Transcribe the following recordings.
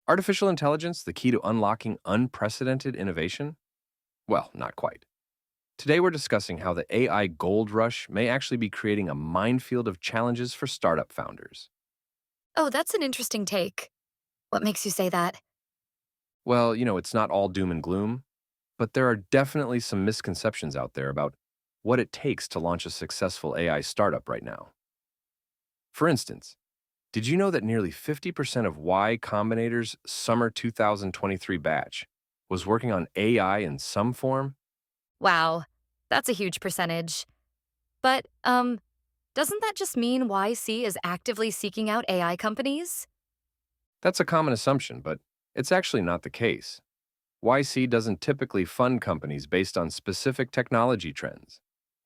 Artificial intelligence, the key to unlocking unprecedented innovation? Well, not quite. Today we're discussing how the AI gold rush may actually be creating a minefield of challenges for startup founders. Oh, that's an interesting take. What makes you say that? Well, it's not all doom and gloom, but there are definitely some misconceptions out there about what it takes to launch a successful AI startup right now. For instance, did you know that nearly 50% of Y Combinator's summer 2023 batch was working on AI in some form? Wow, that's a huge percentage. But doesn't that just mean YC is actively seeking out AI companies? That's a common assumption, but it's actually not the case. YC doesn't typically fund companies based on specific technology trends.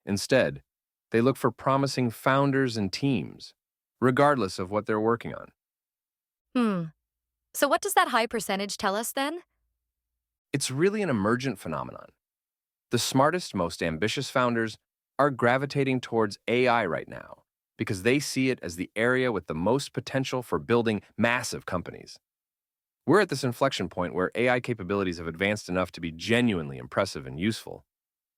Instead, they look for promising founders and teams, regardless of what they're working on. Hmm. So what does that high percentage tell us then? It's really an emergent phenomenon. The smartest, most ambitious founders are gravitating towards AI right now because they see it as the area with the most potential for building massive companies. We're at this inflection point where AI capabilities have advanced enough to be genuinely impressive and useful,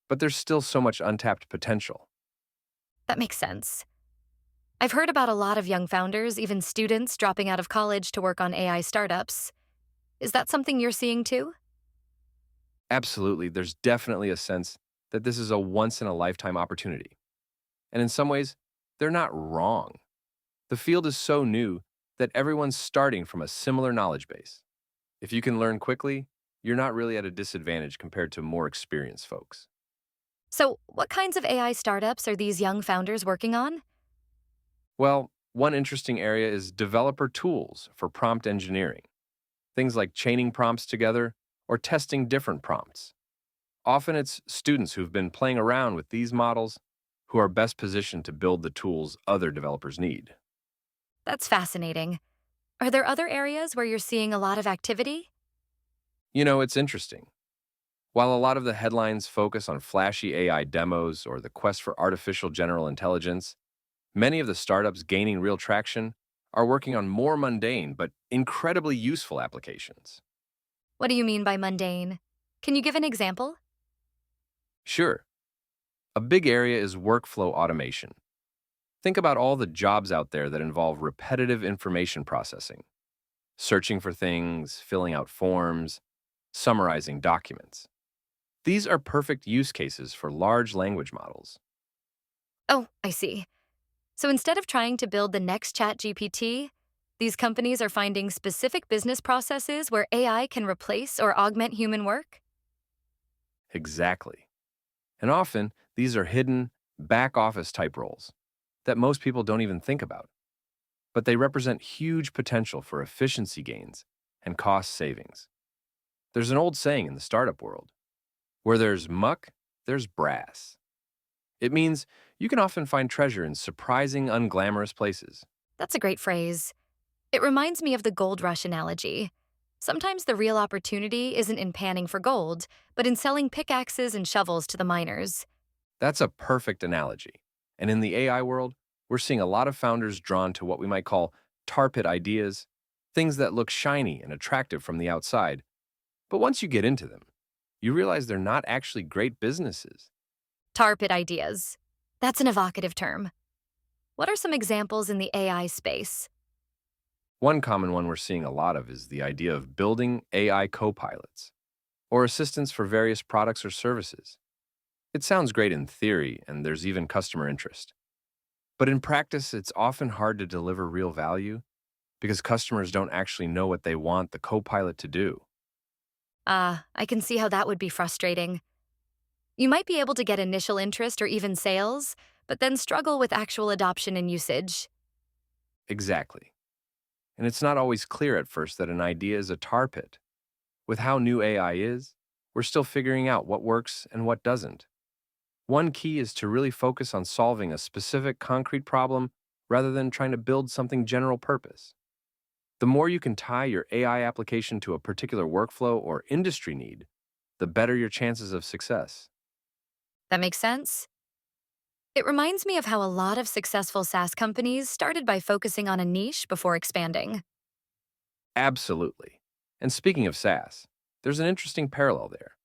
but there's still so much untapped potential. That makes sense. I've heard about a lot of young founders, even students, dropping out of college to work on AI startups. Is that something you're seeing too? Absolutely, there's definitely a sense that this is a once in a lifetime opportunity. And in some ways, they're not wrong. The field is so new that everyone's starting from a similar knowledge base. If you can learn quickly, you're not really at a disadvantage compared to more experienced folks. So, what kinds of AI startups are these young founders working on? Well, one interesting area is developer tools for prompt engineering, things like chaining prompts together or testing different prompts. Often it's students who've been playing around with these models who are best positioned to build the tools other developers need. That's fascinating. Are there other areas where you're seeing a lot of activity? It's interesting. While a lot of the headlines focus on flashy AI demos or the quest for artificial general intelligence, many of the startups gaining real traction are working on more mundane but incredibly useful applications. What do you mean by mundane? Can you give an example? Sure, a big area is workflow automation. Think about all the jobs out there that involve repetitive information processing, searching for things, filling out forms, summarizing documents. These are perfect use cases for large language models. Oh, I see. So instead of trying to build the next chat GPT, these companies are finding specific business processes where AI can replace or augment human work? Exactly. And often, these are hidden, back office type roles that most people don't even think about, but they represent huge potential for efficiency gains and cost savings. There's an old saying in the startup world where there's muck, there's brass. It means you can often find treasure in surprising, unglamorous places. That's a great phrase. It reminds me of the gold rush analogy. Sometimes the real opportunity isn't in panning for gold, but in selling pickaxes and shovels to the miners. That's a perfect analogy. And in the AI world, we're seeing a lot of founders drawn to what we might call tar pit ideas, things that look shiny and attractive from the outside. But once you get into them, you realize they're not actually great businesses. Tar pit ideas. That's an evocative term. What are some examples in the AI space? One common one we're seeing a lot of is the idea of building AI co-pilots or assistants for various products or services. It sounds great in theory, and there's even customer interest. But in practice, it's often hard to deliver real value because customers don't actually know what they want the co-pilot to do. Ah, I can see how that would be frustrating. You might be able to get initial interest or even sales, but then struggle with actual adoption and usage. Exactly. And it's not always clear at first that an idea is a tar pit. With how new AI is, we're still figuring out what works and what doesn't. One key is to really focus on solving a specific concrete problem rather than trying to build something general purpose. The more you can tie your AI application to a particular workflow or industry need, the better your chances of success. That makes sense? It reminds me of how a lot of successful SaaS companies started by focusing on a niche before expanding. Absolutely. And speaking of SaaS, there's an interesting parallel there.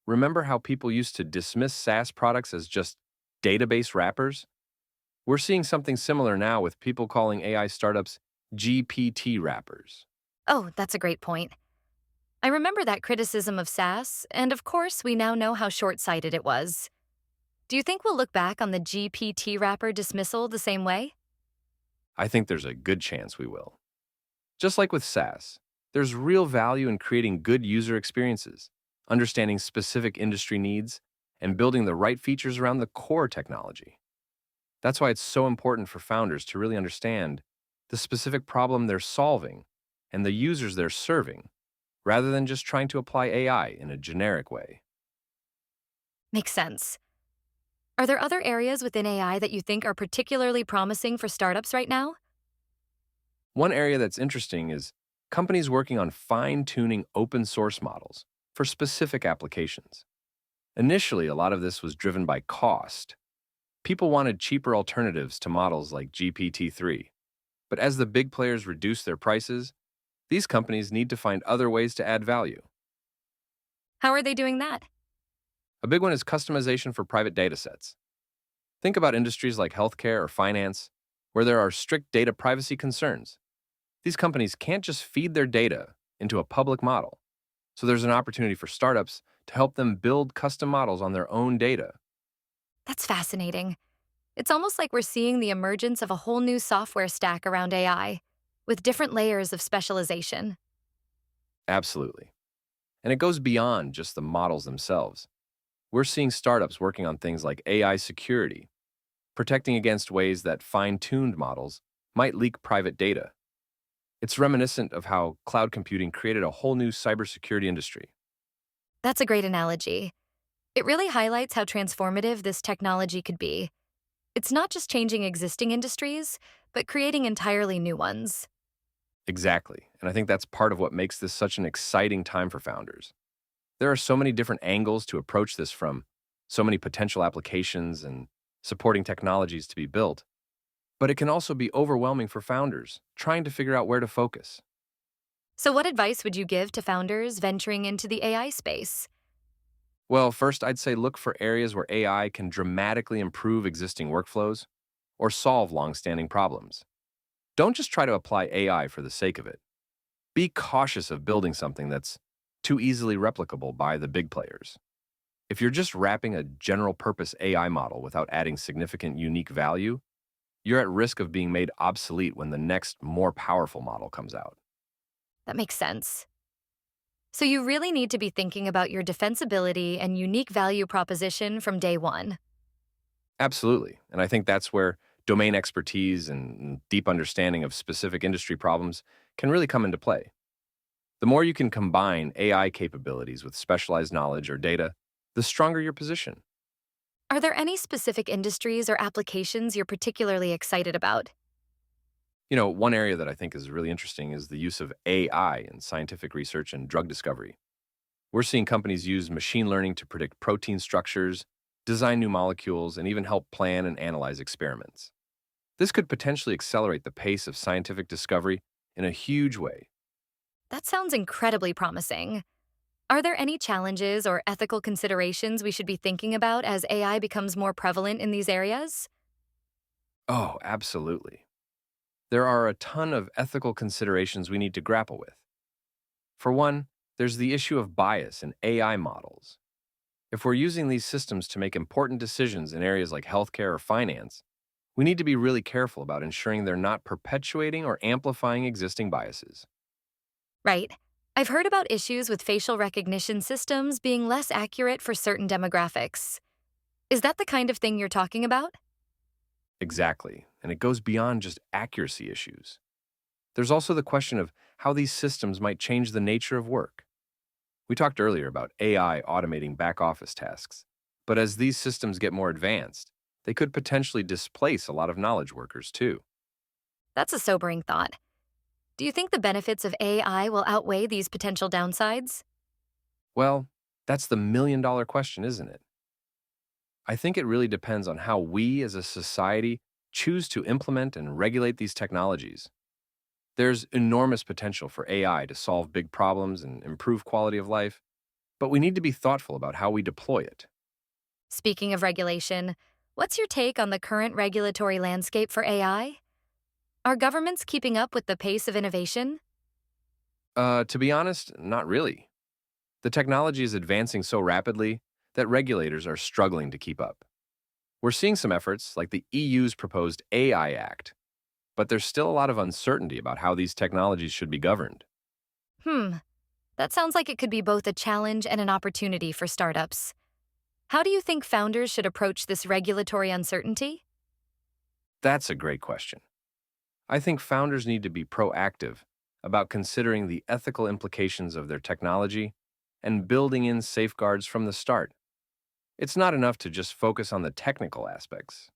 Remember how people used to dismiss SaaS products as just database wrappers? We're seeing something similar now with people calling AI startups GPT wrappers. Oh, that's a great point. I remember that criticism of SaaS, and of course, we now know how short sighted it was. Do you think we'll look back on the GPT wrapper dismissal the same way? I think there's a good chance we will. Just like with SaaS, there's real value in creating good user experiences, understanding specific industry needs, and building the right features around the core technology. That's why it's so important for founders to really understand the specific problem they're solving and the users they're serving, rather than just trying to apply AI in a generic way. Makes sense. Are there other areas within AI that you think are particularly promising for startups right now? One area that's interesting is companies working on fine tuning open source models for specific applications. Initially, a lot of this was driven by cost. People wanted cheaper alternatives to models like GPT-3. But as the big players reduce their prices, these companies need to find other ways to add value. How are they doing that? A big one is customization for private data sets. Think about industries like healthcare or finance, where there are strict data privacy concerns. These companies can't just feed their data into a public model. So there's an opportunity for startups to help them build custom models on their own data. That's fascinating. It's almost like we're seeing the emergence of a whole new software stack around AI, with different layers of specialization. Absolutely. And it goes beyond just the models themselves. We're seeing startups working on things like AI security, protecting against ways that fine tuned models might leak private data. It's reminiscent of how cloud computing created a whole new cybersecurity industry. That's a great analogy. It really highlights how transformative this technology could be. It's not just changing existing industries, but creating entirely new ones. Exactly. And I think that's part of what makes this such an exciting time for founders. There are so many different angles to approach this from, so many potential applications and supporting technologies to be built. But it can also be overwhelming for founders trying to figure out where to focus. So, what advice would you give to founders venturing into the AI space? Well, first, I'd say look for areas where AI can dramatically improve existing workflows or solve long-standing problems. Don't just try to apply AI for the sake of it. Be cautious of building something that's too easily replicable by the big players. If you're just wrapping a general purpose AI model without adding significant unique value, you're at risk of being made obsolete when the next, more powerful model comes out. That makes sense. So, you really need to be thinking about your defensibility and unique value proposition from day one. Absolutely. And I think that's where domain expertise and deep understanding of specific industry problems can really come into play. The more you can combine AI capabilities with specialized knowledge or data, the stronger your position. Are there any specific industries or applications you're particularly excited about? One area that I think is really interesting is the use of AI in scientific research and drug discovery. We're seeing companies use machine learning to predict protein structures, design new molecules, and even help plan and analyze experiments. This could potentially accelerate the pace of scientific discovery in a huge way. That sounds incredibly promising. Are there any challenges or ethical considerations we should be thinking about as AI becomes more prevalent in these areas? Oh, absolutely. There are a ton of ethical considerations we need to grapple with. For one, there's the issue of bias in AI models. If we're using these systems to make important decisions in areas like healthcare or finance, we need to be really careful about ensuring they're not perpetuating or amplifying existing biases. Right. I've heard about issues with facial recognition systems being less accurate for certain demographics. Is that the kind of thing you're talking about? Exactly, and it goes beyond just accuracy issues. There's also the question of how these systems might change the nature of work. We talked earlier about AI automating back office tasks, but as these systems get more advanced, they could potentially displace a lot of knowledge workers too. That's a sobering thought. Do you think the benefits of AI will outweigh these potential downsides? Well, that's the million-dollar question, isn't it? I think it really depends on how we as a society choose to implement and regulate these technologies. There's enormous potential for AI to solve big problems and improve quality of life, but we need to be thoughtful about how we deploy it. Speaking of regulation, what's your take on the current regulatory landscape for AI? Are governments keeping up with the pace of innovation? To be honest, not really. The technology is advancing so rapidly that regulators are struggling to keep up. We're seeing some efforts, like the EU's proposed AI Act, but there's still a lot of uncertainty about how these technologies should be governed. Hmm, that sounds like it could be both a challenge and an opportunity for startups. How do you think founders should approach this regulatory uncertainty? That's a great question. I think founders need to be proactive about considering the ethical implications of their technology and building in safeguards from the start. It's not enough to just focus on the technical aspects.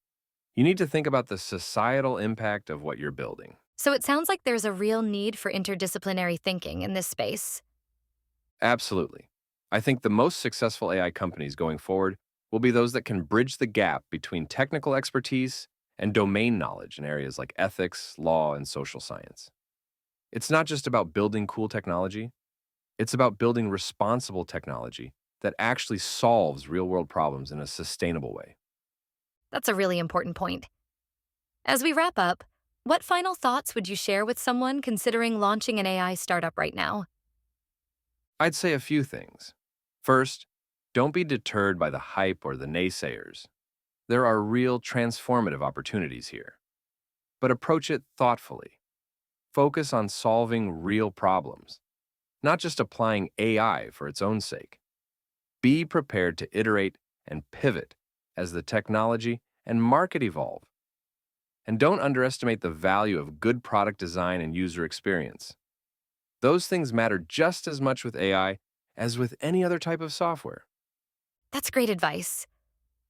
You need to think about the societal impact of what you're building. So it sounds like there's a real need for interdisciplinary thinking in this space. Absolutely. I think the most successful AI companies going forward will be those that can bridge the gap between technical expertise and domain knowledge in areas like ethics, law, and social science. It's not just about building cool technology, it's about building responsible technology that actually solves real world problems in a sustainable way. That's a really important point. As we wrap up, what final thoughts would you share with someone considering launching an AI startup right now? I'd say a few things. First, don't be deterred by the hype or the naysayers. There are real transformative opportunities here. But approach it thoughtfully. Focus on solving real problems, not just applying AI for its own sake. Be prepared to iterate and pivot as the technology and market evolve. And don't underestimate the value of good product design and user experience. Those things matter just as much with AI as with any other type of software. That's great advice.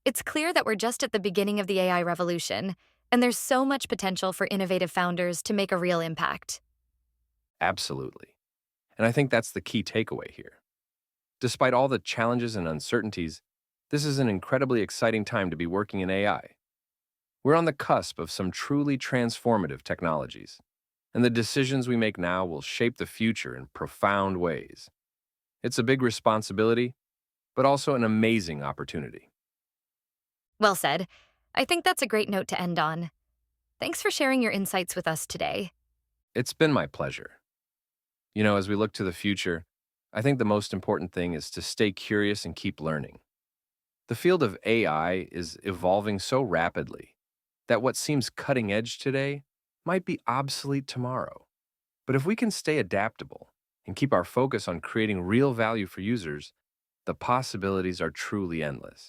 It's clear that we're just at the beginning of the AI revolution, and there's so much potential for innovative founders to make a real impact. Absolutely. And I think that's the key takeaway here. Despite all the challenges and uncertainties, this is an incredibly exciting time to be working in AI. We're on the cusp of some truly transformative technologies, and the decisions we make now will shape the future in profound ways. It's a big responsibility, but also an amazing opportunity. Well said. I think that's a great note to end on. Thanks for sharing your insights with us today. It's been my pleasure. As we look to the future, I think the most important thing is to stay curious and keep learning. The field of AI is evolving so rapidly that what seems cutting edge today might be obsolete tomorrow. But if we can stay adaptable and keep our focus on creating real value for users, the possibilities are truly endless.